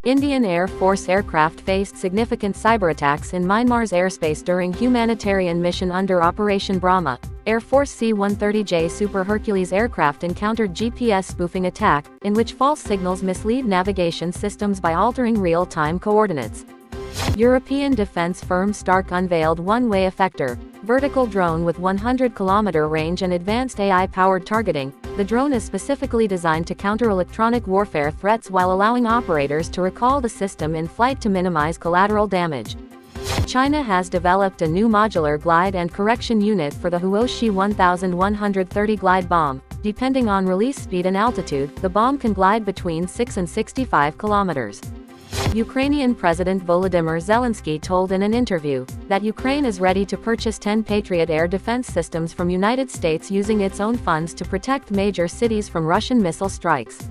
Indian Air Force aircraft faced significant cyberattacks in Myanmar's airspace during humanitarian mission under Operation Brahma. Air Force C-130J Super Hercules aircraft encountered GPS spoofing attack, in which false signals mislead navigation systems by altering real-time coordinates. European defense firm Stark unveiled one-way effector, vertical drone with 100-kilometer range and advanced AI-powered targeting. The drone is specifically designed to counter electronic warfare threats while allowing operators to recall the system in flight to minimize collateral damage. China has developed a new modular glide and correction unit for the Huoshi 1130 glide bomb. Depending on release speed and altitude, the bomb can glide between 6 and 65 kilometers. Ukrainian President Volodymyr Zelensky told in an interview that Ukraine is ready to purchase 10 Patriot air defense systems from United States using its own funds to protect major cities from Russian missile strikes.